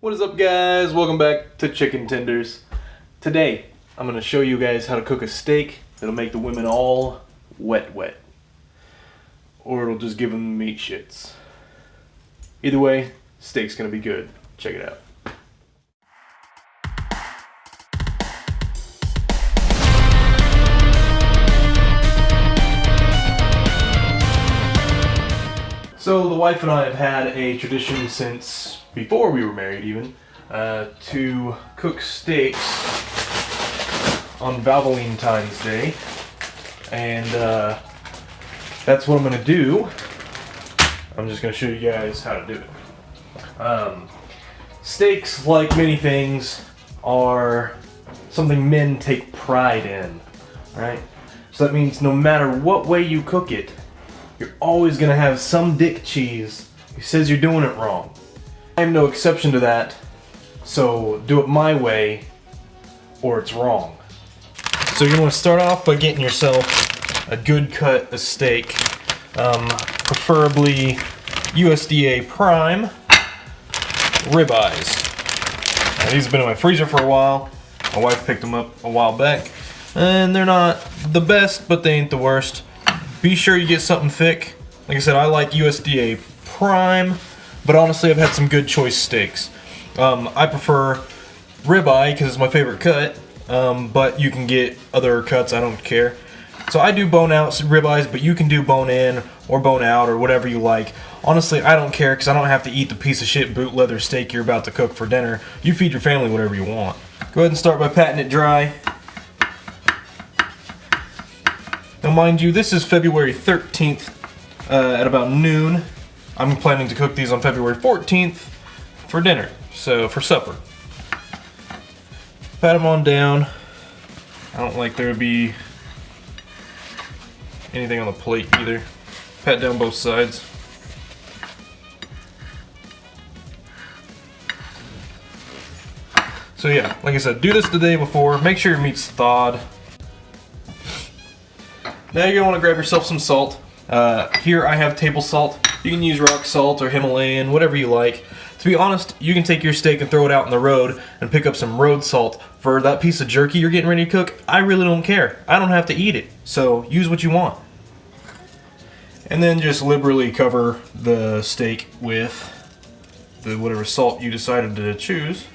What is up, guys? Welcome back to Chicken Tenders. Today I'm going to show you guys how to cook a steak that'll make the women all wet. Or it'll just give them meat shits. Either way, steak's going to be good. Check it out. So the wife and I have had a tradition since before we were married even, to cook steaks on Valentine's Day, and that's what I'm going to do. I'm just going to show you guys how to do it. Steaks, like many things, are something men take pride in, right? So that means no matter what way you cook it, you're always going to have some dick cheese who says you're doing it wrong. I'm no exception to that, so do it my way or it's wrong. So you're going to start off by getting yourself a good cut of steak, preferably USDA prime ribeyes. Now, these have been in my freezer for a while. My wife picked them up a while back, and they're not the best, but they ain't the worst. Be sure you get something thick. Like I said, I like USDA prime, but honestly I've had some good choice steaks. I prefer ribeye because it's my favorite cut, but you can get other cuts, I don't care. So I do bone out ribeyes, but you can do bone in or bone out or whatever you like. Honestly, I don't care because I don't have to eat the piece of shit boot leather steak you're about to cook for dinner. You feed your family whatever you want. Go ahead and start by patting it dry. Now mind you, this is February 13th at about noon. I'm planning to cook these on February 14th for dinner, so for supper. Pat them on down. I don't like there to be anything on the plate either. Pat down both sides. So yeah, like I said, do this the day before. Make sure your meat's thawed. Now you're going to want to grab yourself some salt. Here I have table salt. You can use rock salt or Himalayan, whatever you like. To be honest, you can take your steak and throw it out in the road and pick up some road salt. For that piece of jerky you're getting ready to cook, I really don't care. I don't have to eat it, so use what you want. And then just liberally cover the steak with whatever salt you decided to choose.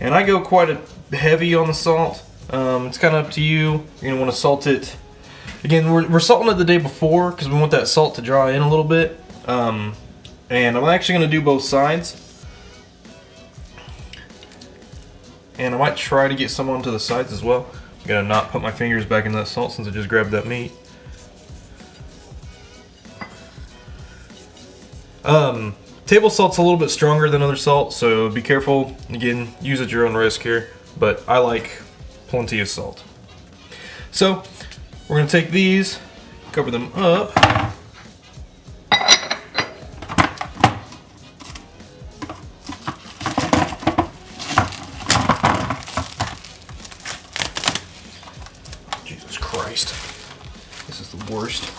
And I go quite heavy on the salt. It's kind of up to you. You're going to want to salt it. Again, we're salting it the day before because we want that salt to dry in a little bit. And I'm actually going to do both sides. And I might try to get some onto the sides as well. I'm going to not put my fingers back in that salt since I just grabbed that meat. Table salt's a little bit stronger than other salt, so be careful. Again, use at your own risk here, but I like plenty of salt. So, we're going to take these, cover them up. Jesus Christ. This is the worst.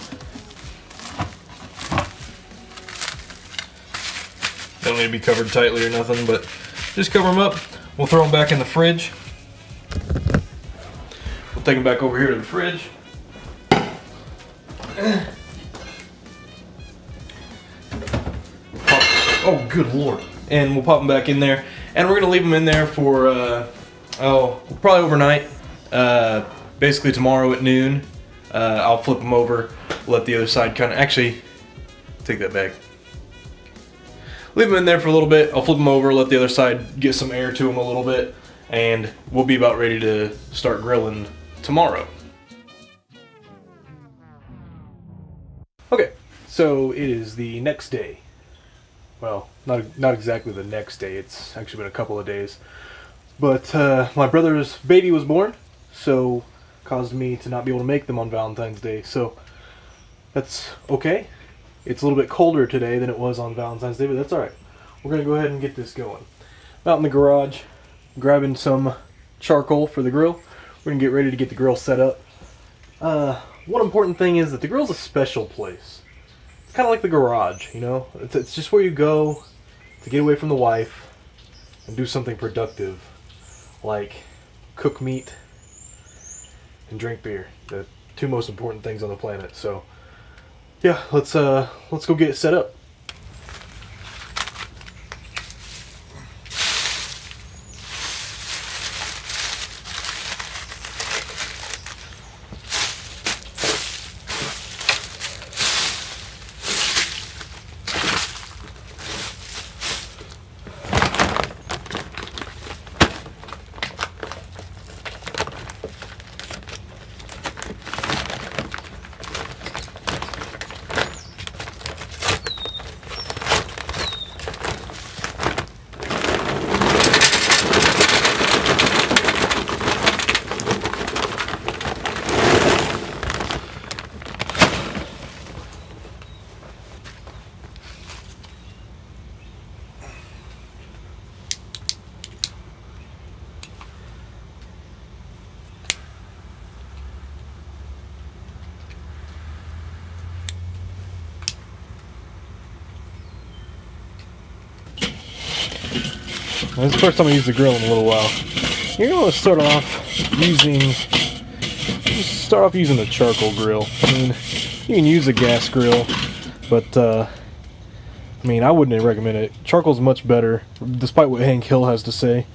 Don't need to be covered tightly or nothing, but just cover them up. We'll throw them back in the fridge. We'll take them back over here to the fridge. Oh, good lord. And we'll pop them back in there. And we're going to leave them in there for, probably overnight. Basically tomorrow at noon. I'll flip them over, let the other side kind of, actually, take that back. Leave them in there for a little bit. I'll flip them over, let the other side get some air to them a little bit, and we'll be about ready to start grilling tomorrow. Okay, so it is the next day. Well, not exactly the next day. It's actually been a couple of days. But my brother's baby was born, so caused me to not be able to make them on Valentine's Day. So that's okay. It's a little bit colder today than it was on Valentine's Day, but that's alright. We're going to go ahead and get this going. Out in the garage, grabbing some charcoal for the grill. We're going to get ready to get the grill set up. one important thing is that the grill's a special place. It's kind of like the garage, you know? It's just where you go to get away from the wife and do something productive, like cook meat and drink beer. The two most important things on the planet. So, yeah, let's go get it set up. This is the first time I used the grill in a little while. You're going to start off using the charcoal grill. I mean, you can use a gas grill, but I mean, I wouldn't recommend it. Charcoal's much better, despite what Hank Hill has to say.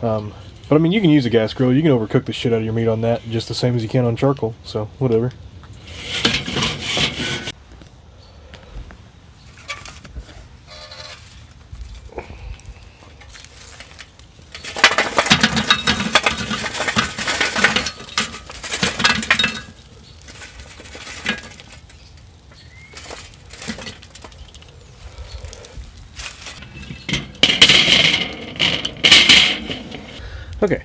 But I mean, you can use a gas grill. You can overcook the shit out of your meat on that, just the same as you can on charcoal. So whatever. Okay,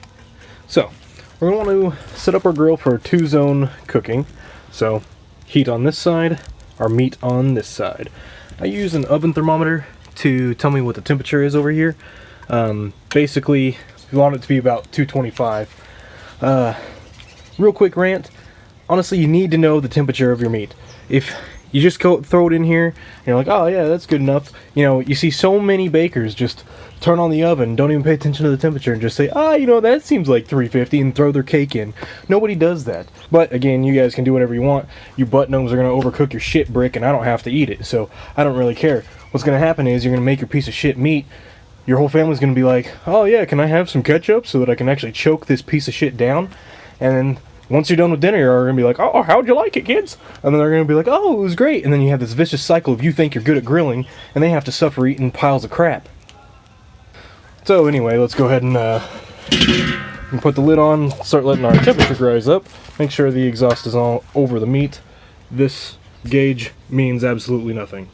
so we're going to want to set up our grill for 2-zone cooking. So heat on this side, our meat on this side. I use an oven thermometer to tell me what the temperature is over here. Basically, we want it to be about 225. Real quick rant, honestly, you need to know the temperature of your meat. If you just throw it in here, and you're like, oh yeah, that's good enough. You know, you see so many bakers just turn on the oven, don't even pay attention to the temperature, and just say, you know, that seems like 350, and throw their cake in. Nobody does that. But again, you guys can do whatever you want. You butt gnomes are going to overcook your shit brick, and I don't have to eat it, so I don't really care. What's going to happen is you're going to make your piece of shit meat. Your whole family's going to be like, oh yeah, can I have some ketchup so that I can actually choke this piece of shit down? And then once you're done with dinner, you're going to be like, oh, how'd you like it, kids? And then they're going to be like, oh, it was great. And then you have this vicious cycle of you think you're good at grilling, and they have to suffer eating piles of crap. So anyway, let's go ahead and put the lid on, start letting our temperature rise up. Make sure the exhaust is all over the meat. This gauge means absolutely nothing.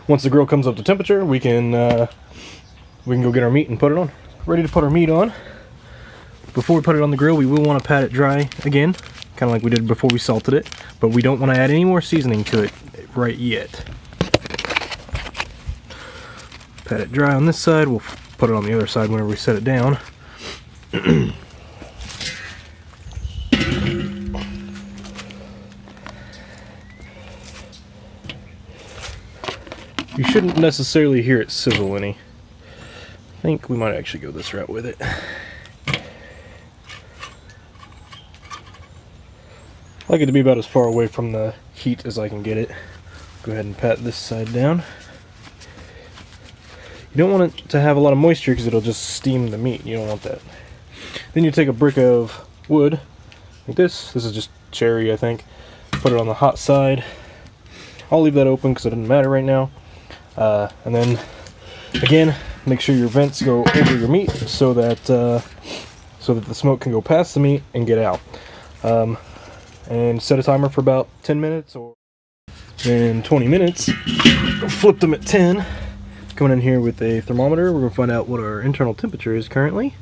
Once the grill comes up to temperature, we can go get our meat and put it on. Ready to put our meat on. Before we put it on the grill, we will want to pat it dry again, kind of like we did before we salted it, but we don't want to add any more seasoning to it right yet. Pat it dry on this side, we'll put it on the other side whenever we set it down. You shouldn't necessarily hear it sizzle any. I think we might actually go this route with it. I like it to be about as far away from the heat as I can get it. Go ahead and pat this side down. You don't want it to have a lot of moisture because it'll just steam the meat. You don't want that. Then you take a brick of wood, like this. This is just cherry, I think. Put it on the hot side. I'll leave that open because it doesn't matter right now. And then, again, make sure your vents go over your meat so that the smoke can go past the meat and get out. And set a timer for about 10 minutes or in 20 minutes. Flip them at 10. Coming in here with a thermometer, we're going to find out what our internal temperature is currently.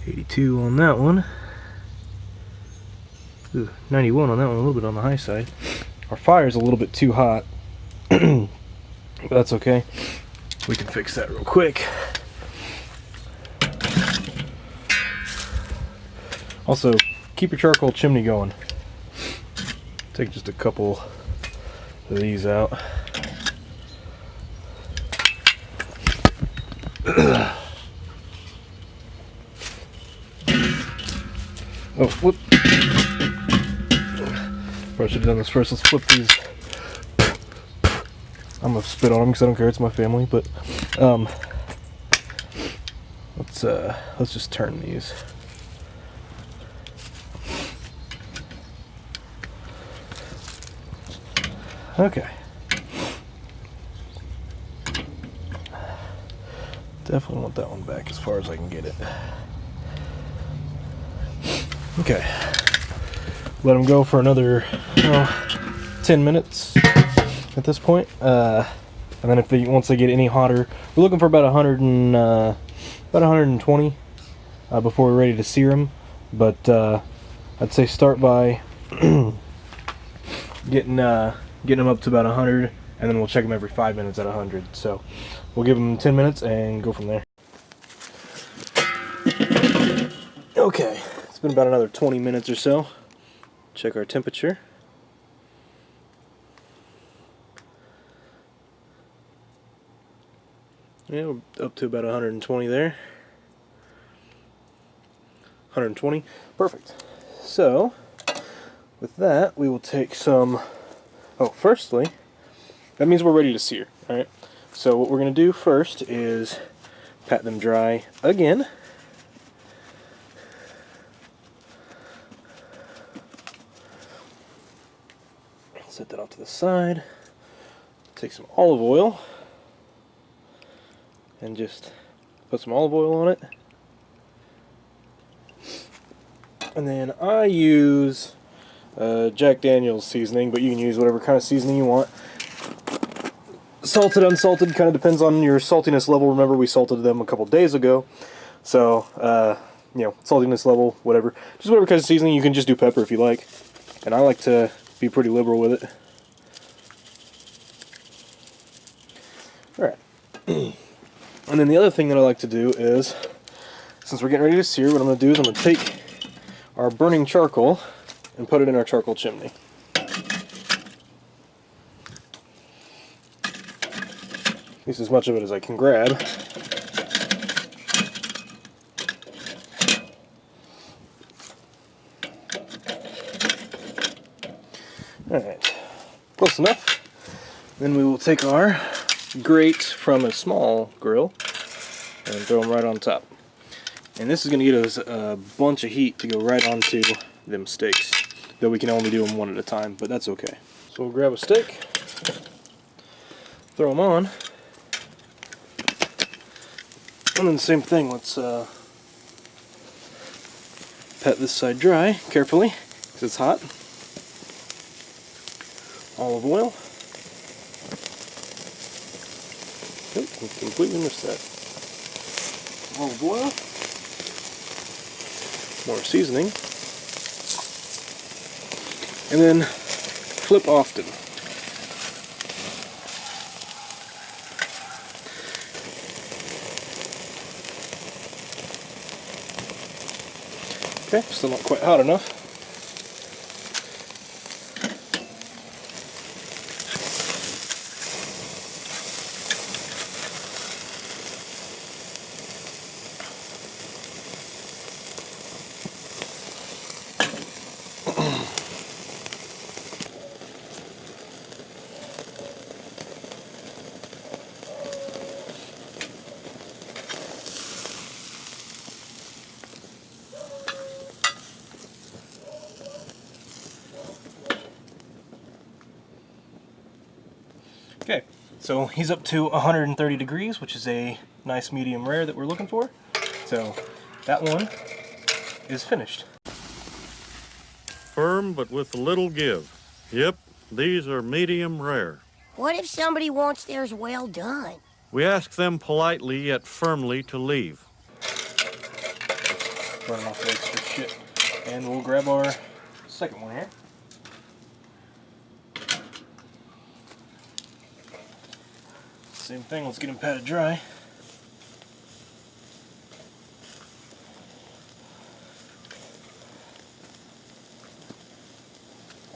82 on that one. Ooh, 91 on that one, a little bit on the high side. Our fire's a little bit too hot. But that's okay. We can fix that real quick. Also, keep your charcoal chimney going. Take just a couple of these out. Oh, whoop. Probably should have done this first. Let's flip these. I'm gonna spit on them because I don't care. It's my family. But let's just turn these. Okay. Definitely want that one back as far as I can get it. Okay. Let them go for another 10 minutes at this point. And then once they get any hotter, we're looking for about 120 before we're ready to sear them. But I'd say start by getting them up to about 100, and then we'll check them every 5 minutes at 100. So we'll give them 10 minutes and go from there. Okay, it's been about another 20 minutes or so. Check our temperature. Yeah, we're up to about 120 there. 120, perfect. So with that, we will take some. Oh, firstly, that means we're ready to sear. All right. So what we're going to do first is pat them dry again. Set that off to the side. Take some olive oil and just put some olive oil on it. And then I use Jack Daniel's seasoning, but you can use whatever kind of seasoning you want. Salted, unsalted, kind of depends on your saltiness level. Remember, we salted them a couple days ago. So, you know, saltiness level, whatever. Just whatever kind of seasoning. You can just do pepper if you like. And I like to be pretty liberal with it. Alright. And then the other thing that I like to do is, since we're getting ready to sear, what I'm going to do is I'm going to take our burning charcoal and put it in our charcoal chimney. At least as much of it as I can grab. Alright, close enough. Then we will take our grate from a small grill and throw them right on top. And this is going to get us a bunch of heat to go right onto them steaks. Though we can only do them one at a time, but that's okay. So we'll grab a steak, throw them on, and then the same thing, let's pat this side dry carefully, because it's hot. Olive oil. Nope, I completely missed that. Olive oil. More seasoning. And then flip often. Okay, still not quite hot enough. Okay, so he's up to 130 degrees, which is a nice medium rare that we're looking for. So that one is finished. Firm but with a little give. Yep, these are medium rare. What if somebody wants theirs well done? We ask them politely yet firmly to leave. Running off the extra shit. And we'll grab our second one here. Same thing, let's get them patted dry.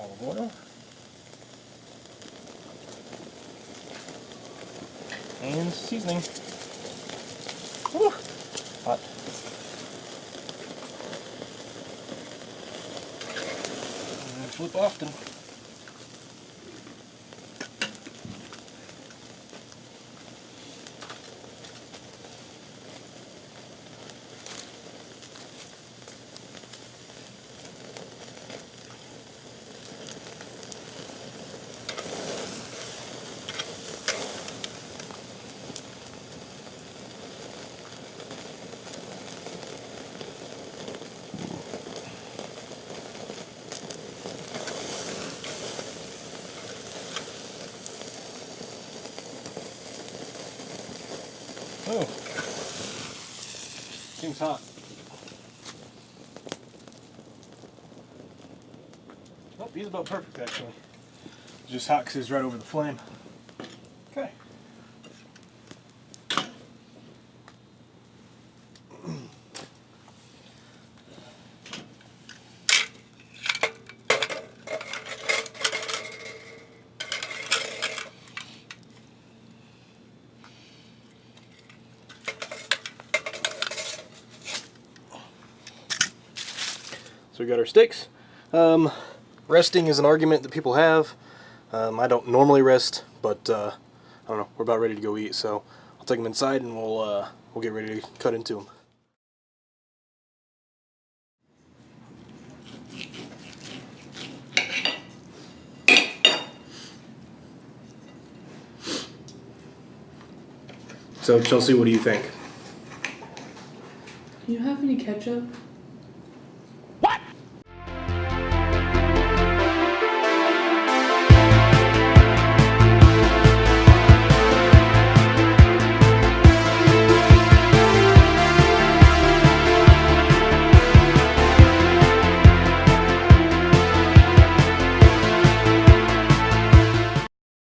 olive oil. And seasoning. Woo! Hot. And flip often. Oh, seems hot. Oh, he's about perfect actually. Just hot because he's right over the flame. Okay. So we got our steaks. Resting is an argument that people have. I don't normally rest, but I don't know. We're about ready to go eat, so I'll take them inside and we'll get ready to cut into them. So Chelsea, what do you think? Do you have any ketchup?